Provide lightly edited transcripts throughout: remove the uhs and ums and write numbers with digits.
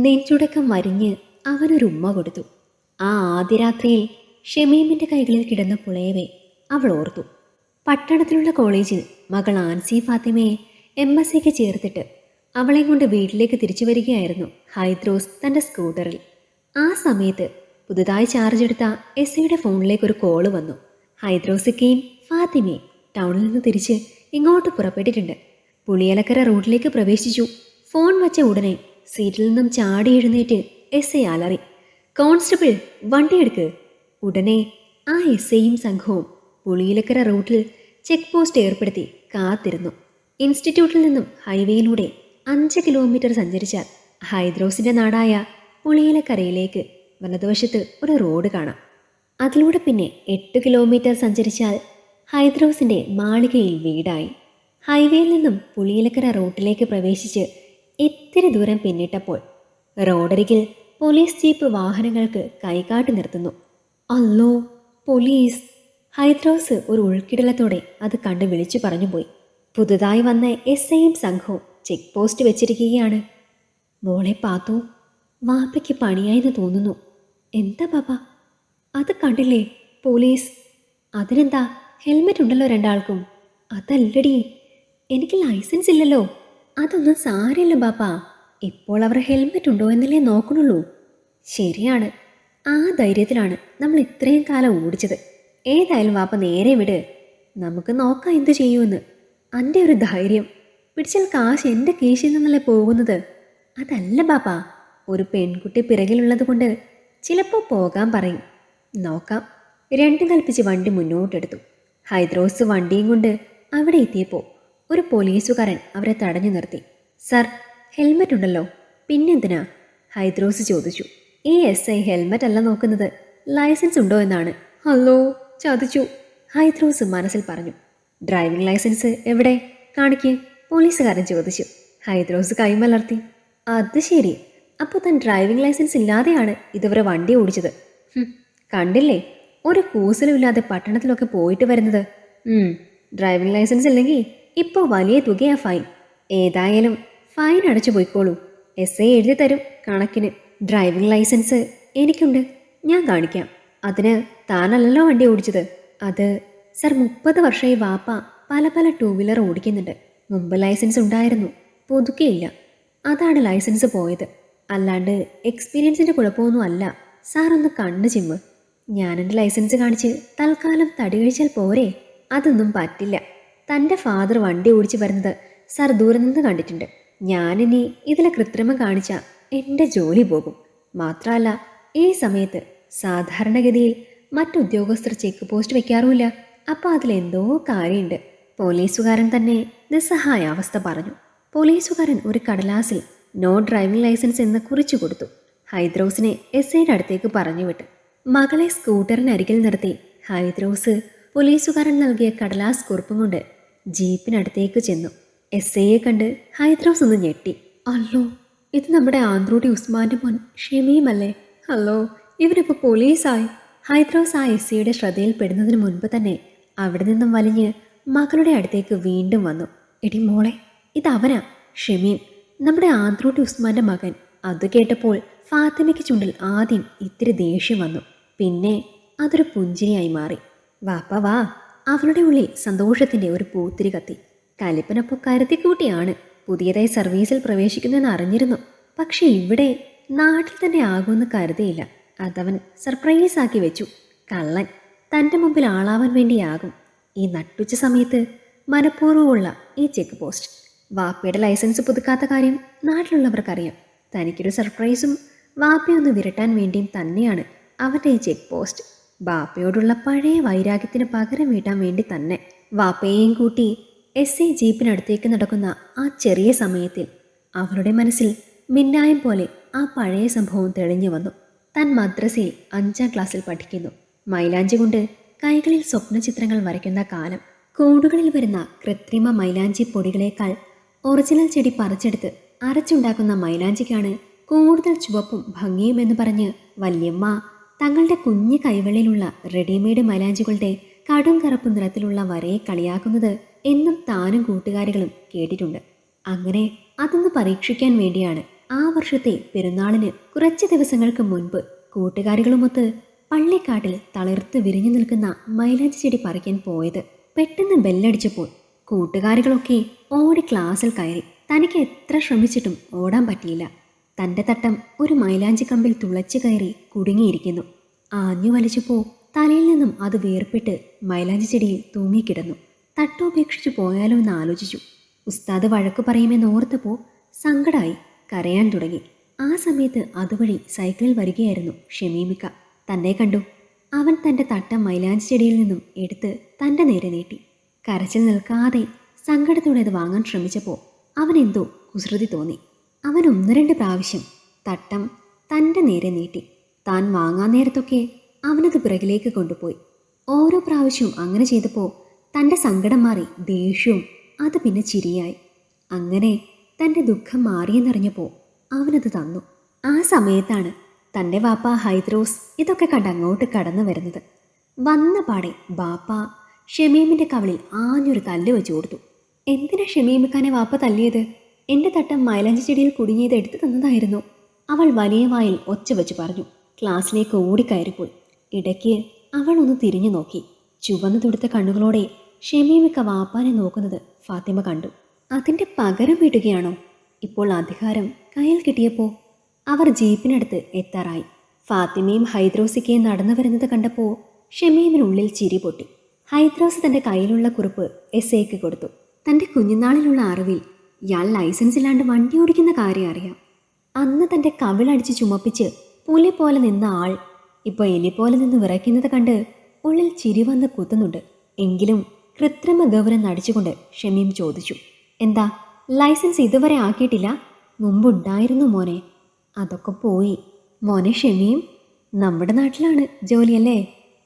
നെഞ്ചുടക്കം വരിഞ്ഞ് അവനൊരു ഉമ്മ കൊടുത്തു. ആ ആദ്യ രാത്രിയിൽ ഷമീമിൻ്റെ കൈകളിൽ കിടന്ന പുളയവെ അവൾ ഓർത്തു. പട്ടണത്തിലുള്ള കോളേജിൽ മകൾ ആൻസി ഫാത്തിമയെ MSc ചേർത്തിട്ട് അവളെ കൊണ്ട് വീട്ടിലേക്ക് തിരിച്ചു വരികയായിരുന്നു ഹൈദ്രോസ് തൻ്റെ സ്കൂട്ടറിൽ. ആ സമയത്ത് പുതുതായി ചാർജ് എടുത്ത എസ്ഐയുടെ ഫോണിലേക്ക് ഒരു കോള് വന്നു. ഹൈദ്രോസിക്കയും ഫാത്തിമയും ടൗണിൽ നിന്ന് തിരിച്ച് ഇങ്ങോട്ട് പുറപ്പെട്ടിട്ടുണ്ട്. പുളിയലക്കര റോഡിലേക്ക് പ്രവേശിച്ചു. ഫോൺ വച്ച ഉടനെ സീറ്റിൽ നിന്നും ചാടി എഴുന്നേറ്റ് എസ്ഐ അലറി, കോൺസ്റ്റബിൾ വണ്ടിയെടുക്ക്. ഉടനെ ആ എസ്ഐയും സംഘവും പുളിയിലക്കര റൂട്ടിൽ ചെക്ക് പോസ്റ്റ് ഏർപ്പെടുത്തി കാത്തിരുന്നു. ഇൻസ്റ്റിറ്റ്യൂട്ടിൽ നിന്നും ഹൈവേയിലൂടെ 5 കിലോമീറ്റർ സഞ്ചരിച്ചാൽ ഹൈദ്രോസിൻ്റെ നാടായ പുളിയിലക്കരയിലേക്ക് വലതുവശത്ത് ഒരു റോഡ് കാണാം. അതിലൂടെ പിന്നെ 8 കിലോമീറ്റർ സഞ്ചരിച്ചാൽ ഹൈദ്രോസിൻ്റെ മാളികയിൽ വീടായി. ഹൈവേയിൽ നിന്നും പുളിയിലക്കര റൂട്ടിലേക്ക് പ്രവേശിച്ച് ഇത്തിരി ദൂരം പിന്നിട്ടപ്പോൾ റോഡരികിൽ പോലീസ് ജീപ്പ് വാഹനങ്ങൾക്ക് കൈകാട്ടി നിർത്തുന്നു. അല്ലോ പോലീസ്! ഹൈദ്രോസ് ഒരു ഉൾക്കിടലത്തോടെ അത് കണ്ട് വിളിച്ചു പറഞ്ഞുപോയി. പുതുതായി വന്ന എസ്ഐയും സംഘവും ചെക്ക് പോസ്റ്റ് വെച്ചിരിക്കുകയാണ്. മോളെ പാത്തു, വാപ്പയ്ക്ക് പണിയായെന്ന് തോന്നുന്നു. എന്താ പാപ്പ? അത് കണ്ടില്ലേ പോലീസ്? അതിനെന്താ, ഹെൽമെറ്റ് ഉണ്ടല്ലോ രണ്ടാൾക്കും. അതല്ലടി, എനിക്ക് ലൈസൻസ് ഇല്ലല്ലോ. അതൊന്നും സാരമില്ല ബാപ്പാ, ഇപ്പോൾ അവർ ഹെൽമെറ്റ് ഉണ്ടോ എന്നല്ലേ നോക്കണുള്ളൂ. ശരിയാണ്, ആ ധൈര്യത്തിലാണ് നമ്മൾ ഇത്രയും കാലം ഓടിച്ചത്. ഏതായാലും വാപ്പ നേരെ വിട്, നമുക്ക് നോക്കാം എന്തു ചെയ്യുമെന്ന്. എൻ്റെ ഒരു ധൈര്യം പിടിച്ചാൽ കാശ് എൻ്റെ കീശയിൽ നിന്നല്ലേ പോകുന്നത്. അതല്ല ബാപ്പാ, ഒരു പെൺകുട്ടി പിറകിലുള്ളത് കൊണ്ട് ചിലപ്പോൾ പോകാൻ പറയും. നോക്കാം. രണ്ടും കൽപ്പിച്ച് വണ്ടി മുന്നോട്ടെടുത്തു. ഹൈദ്രോസ് വണ്ടിയും കൊണ്ട് അവിടെ എത്തിയപ്പോൾ ഒരു പോലീസുകാരൻ അവരെ തടഞ്ഞു നിർത്തി. സർ, ഹെൽമെറ്റ് ഉണ്ടല്ലോ, പിന്നെന്തിനാ? ഹൈദ്രോസ് ചോദിച്ചു. ഈ SI ഹെൽമെറ്റ് അല്ല നോക്കുന്നത്, ലൈസൻസ് ഉണ്ടോ എന്നാണ്. അല്ലോ, ചതിച്ചു, ഹൈദ്രോസ് മനസ്സിൽ പറഞ്ഞു. ഡ്രൈവിംഗ് ലൈസൻസ് എവിടെ? കാണിക്ക്, പോലീസുകാരൻ ചോദിച്ചു. ഹൈദ്രോസ് കൈമലർത്തി. അത് ശരി, അപ്പോൾ താൻ ഡ്രൈവിംഗ് ലൈസൻസ് ഇല്ലാതെയാണ് ഇതുവരെ വണ്ടി ഓടിച്ചത്. കണ്ടില്ലേ, ഒരു കൂസലുമില്ലാതെ പട്ടണത്തിലൊക്കെ പോയിട്ട് വരുന്നത്. ഡ്രൈവിംഗ് ലൈസൻസ് ഇല്ലെങ്കിൽ ഇപ്പോൾ വലിയ തുകയാ ഫൈൻ. ഏതായാലും ഫൈൻ അടച്ചു പോയിക്കോളൂ. SI എഴുതി തരും കണക്കിന്. ഡ്രൈവിംഗ് ലൈസൻസ് എനിക്കുണ്ട്, ഞാൻ കാണിക്കാം. അതിന് താനല്ലല്ലോ വണ്ടി ഓടിച്ചത്. അത് സർ, 30 വർഷമായി വാപ്പ പല പല 2 വീലർ ഓടിക്കുന്നുണ്ട്. മുമ്പ് ലൈസൻസ് ഉണ്ടായിരുന്നു, പുതുക്കിയില്ല. അതാണ് ലൈസൻസ് പോയത്. അല്ലാണ്ട് എക്സ്പീരിയൻസിൻ്റെ കുഴപ്പമൊന്നും അല്ല. സാർ ഒന്ന് കണ്ണ് ചിമ്മ്. ഞാനെൻ്റെ ലൈസൻസ് കാണിച്ച് തൽക്കാലം തടി കഴിച്ചാൽ പോരെ? അതൊന്നും പറ്റില്ല. തൻ്റെ ഫാദർ വണ്ടി ഓടിച്ച് വരുന്നത് സാർ ദൂരെ നിന്ന് കണ്ടിട്ടുണ്ട്. ഞാനിനി ഇതിലെ കൃത്രിമം കാണിച്ചാൽ എൻ്റെ ജോലി പോകും. മാത്രമല്ല, ഈ സമയത്ത് സാധാരണഗതിയിൽ മറ്റുദ്യോഗസ്ഥർ ചെക്ക് പോസ്റ്റ് വയ്ക്കാറുമില്ല. അപ്പോൾ അതിലെന്തോ കാര്യമുണ്ട്. പോലീസുകാരൻ തന്നെ നിസ്സഹായാവസ്ഥ പറഞ്ഞു. പോലീസുകാരൻ ഒരു കടലാസിൽ നോ ഡ്രൈവിംഗ് ലൈസൻസ് എന്ന് കുറിച്ചു കൊടുത്തു. ഹൈദ്രോസിനെ SIയുടെ അടുത്തേക്ക് പറഞ്ഞുവിട്ട് മകളെ സ്കൂട്ടറിനരികിൽ നിർത്തി ഹൈദ്രോസ് പോലീസുകാരൻ നൽകിയ കടലാസ് കുറിപ്പും കൊണ്ട് ജീപ്പിനടുത്തേക്ക് ചെന്നു. SIയെ കണ്ട് ഹൈദ്രോസ് ഒന്ന് ഞെട്ടി. അല്ലോ, ഇത് നമ്മുടെ ആന്ത്രൂട്ടി ഉസ്മാൻ്റെ മോൻ ഷമീമല്ലേ? അല്ലോ, ഇവരിപ്പോൾ പോലീസായി. ഹൈദ്രോസ് ആ SIയുടെ ശ്രദ്ധയിൽപ്പെടുന്നതിന് മുൻപ് തന്നെ അവിടെ നിന്നും വലിഞ്ഞ് മകളുടെ അടുത്തേക്ക് വീണ്ടും വന്നു. എടി മോളെ, ഇതവനാ ഷമീം, നമ്മുടെ ആന്ത്രൂട്ടി ഉസ്മാൻ്റെ മകൻ. അത് കേട്ടപ്പോൾ ഫാത്തിമയ്ക്ക് ചുണ്ടിൽ ആദ്യം ഇത്തിരി ദേഷ്യം വന്നു. പിന്നെ അതൊരു പുഞ്ചിരിയായി മാറി. വാപ്പ വാ. അവളുടെ ഉള്ളിൽ സന്തോഷത്തിൻ്റെ ഒരു പൂത്തിരി കത്തി. കലിപ്പനപ്പോൾ കരുത്തിക്കൂട്ടിയാണ് പുതിയതായി സർവീസിൽ പ്രവേശിക്കുന്നതെന്ന് അറിഞ്ഞിരുന്നു. പക്ഷെ ഇവിടെ നാട്ടിൽ തന്നെ ആകുമെന്ന് കരുതിയില്ല. അതവൻ സർപ്രൈസ് ആക്കി വെച്ചു. കള്ളൻ തൻ്റെ മുമ്പിൽ ആളാവാൻ വേണ്ടിയാകും ഈ നട്ടുച്ച സമയത്ത് മനഃപൂർവ്വമുള്ള ഈ ചെക്ക് പോസ്റ്റ്. വാപ്പയുടെ ലൈസൻസ് പുതുക്കാത്ത കാര്യം നാട്ടിലുള്ളവർക്കറിയാം. തനിക്കൊരു സർപ്രൈസും വാപ്പയൊന്ന് വിരട്ടാൻ വേണ്ടിയും തന്നെയാണ് അവൻ്റെ ഈ ചെക്ക് പോസ്റ്റ്. വാപ്പയോടുള്ള പഴയ വൈരാഗ്യത്തിന് പകരം വീട്ടാൻ വേണ്ടി തന്നെ. വാപ്പയെയും കൂട്ടി SI ജീപ്പിനടുത്തേക്ക് നടക്കുന്ന ആ ചെറിയ സമയത്തിൽ അവളുടെ മനസ്സിൽ മിന്നായം പോലെ ആ പഴയ സംഭവം തെളിഞ്ഞു വന്നു. താൻ മദ്രസയിൽ 5ാം ക്ലാസ്സിൽ പഠിക്കുന്നു. മൈലാഞ്ചി കൊണ്ട് കൈകളിൽ സ്വപ്നചിത്രങ്ങൾ വരയ്ക്കുന്ന കാലം. കൂടുകളിൽ വരുന്ന കൃത്രിമ മൈലാഞ്ചി പൊടികളേക്കാൾ ഒറിജിനൽ ചെടി പറിച്ചെടുത്ത് അരച്ചുണ്ടാക്കുന്ന മൈലാഞ്ചിക്കാണ് കൂടുതൽ ചുവപ്പും ഭംഗിയുമെന്ന് പറഞ്ഞ് വല്യമ്മ തങ്ങളുടെ കുഞ്ഞു കൈവെള്ളിലുള്ള റെഡിമെയ്ഡ് മൈലാഞ്ചികളുടെ കടും കറുപ്പ് നിറത്തിലുള്ള വരയെ കളിയാക്കുന്നത് എന്നും താനും കൂട്ടുകാരികളും കേട്ടിട്ടുണ്ട്. അങ്ങനെ അതൊന്ന് പരീക്ഷിക്കാൻ വേണ്ടിയാണ് ആ വർഷത്തെ പെരുന്നാളിന് കുറച്ച് ദിവസങ്ങൾക്ക് മുൻപ് കൂട്ടുകാരികളുമൊത്ത് പള്ളിക്കാട്ടിൽ തളിർത്ത് വിരിഞ്ഞു നിൽക്കുന്ന മൈലാഞ്ചി ചെടി പറിക്കാൻ പോയത്. പെട്ടെന്ന് ബെല്ലടിച്ചപ്പോൾ കൂട്ടുകാരികളൊക്കെ ഓടി ക്ലാസ്സിൽ കയറി. തനിക്ക് എത്ര ശ്രമിച്ചിട്ടും ഓടാൻ പറ്റിയില്ല. തൻ്റെ തട്ടം ഒരു മൈലാഞ്ചി കമ്പിൽ തുളച്ചു കയറി കുടുങ്ങിയിരിക്കുന്നു. ആഞ്ഞു വലിച്ചപ്പോൾ തലയിൽ നിന്നും അത് വേർപെട്ട് മൈലാഞ്ചി ചെടിയിൽ തൂങ്ങിക്കിടന്നു. തട്ടോപേക്ഷിച്ചു പോയാലോ എന്ന് ആലോചിച്ചു. ഉസ്താദ് വഴക്കു പറയുമെന്ന് ഓർത്തപ്പോൾ സങ്കടമായി കരയാൻ തുടങ്ങി. ആ സമയത്ത് അതുവഴി സൈക്കിളിൽ വരികയായിരുന്നു ഷമീമിക്ക. തന്നെ കണ്ടു. അവൻ തൻ്റെ തട്ടം മൈലാഞ്ചി ചെടിയിൽ നിന്നും എടുത്ത് തൻ്റെ നേരെ നീട്ടി. കരച്ചിൽ നിൽക്കാതെ സങ്കടത്തോടെ അത് വാങ്ങാൻ ശ്രമിച്ചപ്പോൾ അവനെന്തോ കുസൃതി തോന്നി. അവൻ 1-2 പ്രാവശ്യം തട്ടം തൻ്റെ നേരെ നീട്ടി. താൻ വാങ്ങാൻ നേരത്തൊക്കെ അവനത് പിറകിലേക്ക് കൊണ്ടുപോയി. ഓരോ പ്രാവശ്യവും അങ്ങനെ ചെയ്തപ്പോൾ തൻ്റെ സങ്കടം മാറി ദേഷ്യവും അത് പിന്നെ ചിരിയായി. അങ്ങനെ തൻ്റെ ദുഃഖം മാറിയെന്നറിഞ്ഞപ്പോൾ അവനത് തന്നു. ആ സമയത്താണ് തൻ്റെ വാപ്പ ഹൈദ്രോസ് ഇതൊക്കെ കണ്ട് അങ്ങോട്ട് കടന്നു വരുന്നത്. വന്ന പാടെ ബാപ്പ ഷമീമിൻ്റെ കവളിൽ ആഞ്ഞൊരു തല്ല് വെച്ചു കൊടുത്തു. എന്തിനാ ഷമീമിക്കാനെ വാപ്പ തല്ലിയത്? എൻ്റെ തട്ടം മൈലാഞ്ചി ചെടിയിൽ കുടുങ്ങിയത് എടുത്തു തന്നതായിരുന്നു. അവൾ വലിയ വായിൽ ഒച്ച വെച്ച് പറഞ്ഞു. ക്ലാസ്സിലേക്ക് ഓടിക്കയറിപ്പോയി. ഇടയ്ക്ക് അവൾ ഒന്ന് തിരിഞ്ഞു നോക്കി. ചുവന്നു തുടുത്ത കണ്ണുകളോടെ ഷമീമിക്ക വാപ്പാനെ നോക്കുന്നത് ഫാത്തിമ കണ്ടു. അതിൻ്റെ പകരം വീട്ടുകയാണോ? ഇപ്പോൾ അധികാരം കയ്യിൽ കിട്ടിയപ്പോൾ അവർ ജീപ്പിനടുത്ത് എത്താറായി. ഫാത്തിമയും ഹൈദ്രോസിക്കയും നടന്നു വരുന്നത് കണ്ടപ്പോൾ ഷമീമിനുള്ളിൽ ചിരി പൊട്ടി. ഹൈദ്രോസ് തൻ്റെ കയ്യിലുള്ള കുറിപ്പ് എസ്ഐക്ക് കൊടുത്തു. തൻ്റെ കുഞ്ഞുനാളിലുള്ള അറിവിൽ ഇയാൾ ലൈസൻസ് ഇല്ലാണ്ട് വണ്ടി ഓടിക്കുന്ന കാര്യം അറിയാം. അന്ന് തൻ്റെ കവിളടിച്ച് ചുമപ്പിച്ച് പുലി പോലെ നിന്ന ആൾ ഇപ്പോൾ എലി പോലെ നിന്ന് വിറയ്ക്കുന്നത് കണ്ട് ഉള്ളിൽ ചിരി വന്ന് കുത്തുന്നുണ്ട്. എങ്കിലും കൃത്രിമ ഗൗരവം നടിച്ചുകൊണ്ട് ഷമീം ചോദിച്ചു, എന്താ ലൈസൻസ് ഇതുവരെ ആക്കിയിട്ടില്ല? മുമ്പുണ്ടായിരുന്നു മോനെ. അതൊക്കെ പോയി. മോനെ ഷമീം, നമ്മുടെ നാട്ടിലാണ് ജോലിയല്ലേ?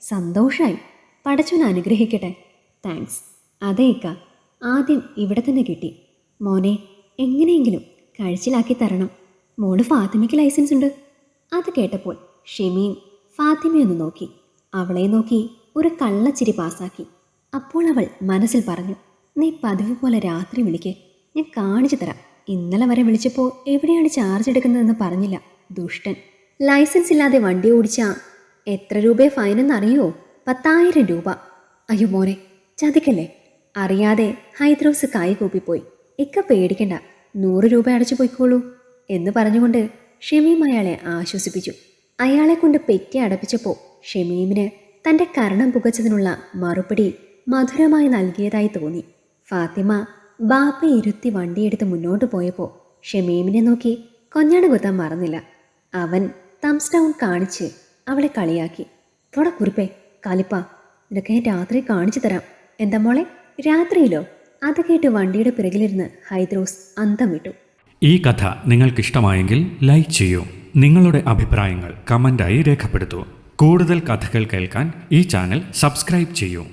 സന്തോഷായി. പടച്ചോൻ അനുഗ്രഹിക്കട്ടെ. താങ്ക്സ്. അതേ ഇക്ക, ആദ്യം ഇവിടെ തന്നെ കിട്ടി. മോനെ എങ്ങനെയെങ്കിലും കഴിച്ചിലാക്കി തരണം. മോള് ഫാത്തിമയ്ക്ക് ലൈസൻസ് ഉണ്ട്. അത് കേട്ടപ്പോൾ ഷമീം ഫാത്തിമയൊന്ന് നോക്കി. അവളെ നോക്കി ഒരു കള്ളച്ചിരി പാസാക്കി. അപ്പോൾ അവൾ മനസ്സിൽ പറഞ്ഞു, നീ പതിവ് പോലെ രാത്രി വിളിക്കേ, ഞാൻ കാണിച്ചു തരാം. ഇന്നലെ വരെ വിളിച്ചപ്പോൾ എവിടെയാണ് ചാർജ് എടുക്കുന്നതെന്ന് പറഞ്ഞില്ല. ദുഷ്ടൻ. ലൈസൻസ് ഇല്ലാതെ വണ്ടി ഓടിച്ചാൽ എത്ര രൂപയെ ഫൈനെന്നറിയോ? 10,000 രൂപ. അയ്യോ മോനെ, ചതിക്കല്ലേ. അറിയാതെ ഹൈദ്രോസ് കൈ കൂപ്പിപ്പോയി. ഇക്ക പേടിക്കണ്ട, 100 രൂപ അടച്ചു പോയിക്കോളൂ എന്ന് പറഞ്ഞുകൊണ്ട് ഷമീം അയാളെ ആശ്വസിപ്പിച്ചു. അയാളെ കൊണ്ട് പെറ്റി അടപ്പിച്ചപ്പോൾ ഷമീമിന് തൻ്റെ കർണം പുകച്ചതിനുള്ള മറുപടി മധുരമായി നൽകിയതായി തോന്നി. ഫാത്തിമ ബാപ്പ ഇരുത്തി വണ്ടിയെടുത്ത് മുന്നോട്ട് പോയപ്പോൾ ഷമീമിനെ നോക്കി കൊഞ്ഞാട് കുത്താൻ മറന്നില്ല. അവൻ തംസ് ഡൗൺ കാണിച്ച് അവളെ കളിയാക്കി. തോടെ കുറിപ്പേ കലിപ്പ, ഇതൊക്കെ ഞാൻ രാത്രി കാണിച്ചു തരാം. എന്താ മോളെ, രാത്രിയിലോ? അത് കേട്ട് വണ്ടിയുടെ പിറകിലിരുന്ന് ഹൈദ്രോസ് അന്തം വിട്ടു. ഈ കഥ നിങ്ങൾക്കിഷ്ടമായെങ്കിൽ ലൈക്ക് ചെയ്യൂ. നിങ്ങളുടെ അഭിപ്രായങ്ങൾ കമൻ്റായി രേഖപ്പെടുത്തൂ. കൂടുതൽ കഥകൾ കേൾക്കാൻ ഈ ചാനൽ സബ്സ്ക്രൈബ് ചെയ്യൂ.